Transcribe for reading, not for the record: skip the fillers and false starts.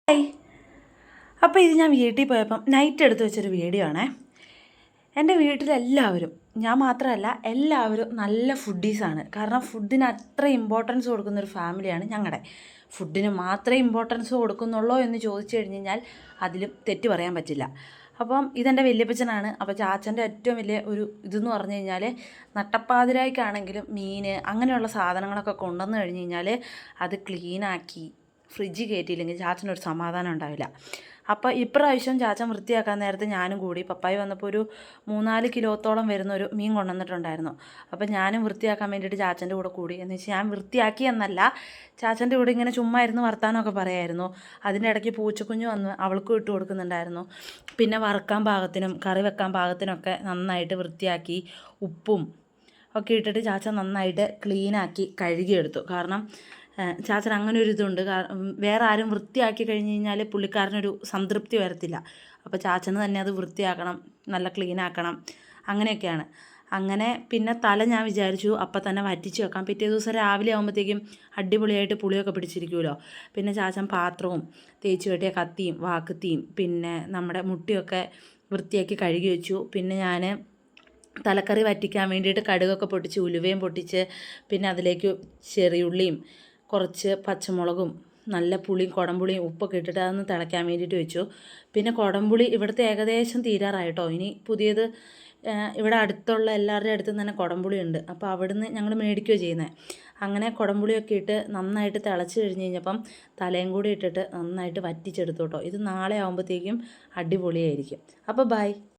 Hi. അപ്പോൾ ഇത് ഞാൻ വീട്ടിൽ പോയപ്പം നൈറ്റ് എടുത്ത് വെച്ചൊരു വീഡിയോ ആണേ. എൻ്റെ വീട്ടിലെല്ലാവരും, ഞാൻ മാത്രമല്ല എല്ലാവരും നല്ല ഫുഡീസാണ്. കാരണം ഫുഡിന് അത്ര ഇമ്പോർട്ടൻസ് കൊടുക്കുന്നൊരു ഫാമിലിയാണ് ഞങ്ങളുടെ. ഫുഡിന് മാത്രമേ ഇമ്പോർട്ടൻസ് കൊടുക്കുന്നുള്ളൂ എന്ന് ചോദിച്ചു കഴിഞ്ഞ് കഴിഞ്ഞാൽ അതിലും തെറ്റ് പറയാൻ പറ്റില്ല. അപ്പം ഇതെൻ്റെ വല്യപ്പച്ചനാണ്. അപ്പോൾ ചാച്ചൻ്റെ ഏറ്റവും വലിയ ഒരു ഇതെന്ന് പറഞ്ഞു കഴിഞ്ഞാൽ നട്ടപ്പാതിരായ്ക്കാണെങ്കിലും മീൻ അങ്ങനെയുള്ള സാധനങ്ങളൊക്കെ കൊണ്ടുവന്ന് കഴിഞ്ഞ് കഴിഞ്ഞാൽ അത് ക്ലീനാക്കി ഫ്രിഡ്ജ് കയറ്റിയില്ലെങ്കിൽ ചാച്ചനൊരു സമാധാനം ഉണ്ടാവില്ല. അപ്പോൾ ഇപ്രാവശ്യം ചാച്ചൻ വൃത്തിയാക്കാൻ നേരത്ത് ഞാനും കൂടി, പപ്പായി വന്നപ്പോൾ ഒരു 3-4 കിലോത്തോളം വരുന്നൊരു മീൻ കൊണ്ടുവന്നിട്ടുണ്ടായിരുന്നു. അപ്പോൾ ഞാനും വൃത്തിയാക്കാൻ വേണ്ടിയിട്ട് ചാച്ചൻ്റെ കൂടെ കൂടി. എന്ന് വെച്ചാൽ ഞാൻ വൃത്തിയാക്കി എന്നല്ല, ചാച്ചൻ്റെ കൂടെ ഇങ്ങനെ ചുമ്മാ ഇരുന്ന് വർത്താനമൊക്കെ പറയായിരുന്നു. അതിൻ്റെ ഇടയ്ക്ക് പൂച്ചക്കുഞ്ഞ് വന്ന് അവൾക്കും ഇട്ട് കൊടുക്കുന്നുണ്ടായിരുന്നു. പിന്നെ വറുക്കാൻ പാകത്തിനും കറി വെക്കാൻ പാകത്തിനൊക്കെ നന്നായിട്ട് വൃത്തിയാക്കി ഉപ്പും ഒക്കെ ഇട്ടിട്ട് ചാച്ചൻ നന്നായിട്ട് ക്ലീനാക്കി കഴുകിയെടുത്തു. കാരണം ചാച്ചൻ അങ്ങനെ ഒരു ഇതുണ്ട്, വേറെ ആരും വൃത്തിയാക്കി കഴിഞ്ഞ് കഴിഞ്ഞാൽ പുള്ളിക്കാരനൊരു സംതൃപ്തി വരത്തില്ല. അപ്പോൾ ചാച്ചന് തന്നെ അത് വൃത്തിയാക്കണം, നല്ല ക്ലീനാക്കണം, അങ്ങനെയൊക്കെയാണ്. അങ്ങനെ പിന്നെ തല ഞാൻ വിചാരിച്ചു അപ്പം തന്നെ വറ്റിച്ച് വെക്കാം, പിറ്റേ ദിവസം രാവിലെ ആകുമ്പോഴത്തേക്കും അടിപൊളിയായിട്ട് പുളിയൊക്കെ പിടിച്ചിരിക്കുമല്ലോ. പിന്നെ ചാച്ചൻ പാത്രവും തേച്ച് കെട്ടിയ കത്തിയും വാക്കുത്തിയും പിന്നെ നമ്മുടെ മുട്ടിയൊക്കെ വൃത്തിയാക്കി കഴുകി വെച്ചു. പിന്നെ ഞാൻ തലക്കറി വറ്റിക്കാൻ വേണ്ടിയിട്ട് കടുകൊക്കെ പൊട്ടിച്ച് ഉലുവയും പൊട്ടിച്ച് പിന്നെ അതിലേക്ക് ചെറിയുള്ളിയും കുറച്ച് പച്ചമുളകും നല്ല പുളിയും കുടംപുളിയും ഉപ്പൊക്കെ ഇട്ടിട്ട് അതൊന്ന് തിളയ്ക്കാൻ വേണ്ടിയിട്ട് വെച്ചു. പിന്നെ കുടംപുളി ഇവിടുത്തെ ഏകദേശം തീരാറായിട്ടോ. ഇനി പുതിയത് ഇവിടെ അടുത്തുള്ള എല്ലാവരുടെ അടുത്തും തന്നെ കുടംപുളി ഉണ്ട്. അപ്പോൾ അവിടുന്ന് ഞങ്ങൾ മേടിക്കുകയോ ചെയ്യുന്നത്. അങ്ങനെ കുടംപുളിയൊക്കെ ഇട്ട് നന്നായിട്ട് തിളച്ച് കഴിഞ്ഞ് കഴിഞ്ഞപ്പം തലയും കൂടി ഇട്ടിട്ട് നന്നായിട്ട് വറ്റിച്ചെടുത്തു കേട്ടോ. ഇത് നാളെ ആകുമ്പോഴത്തേക്കും അടിപൊളിയായിരിക്കും. അപ്പോൾ ബൈ.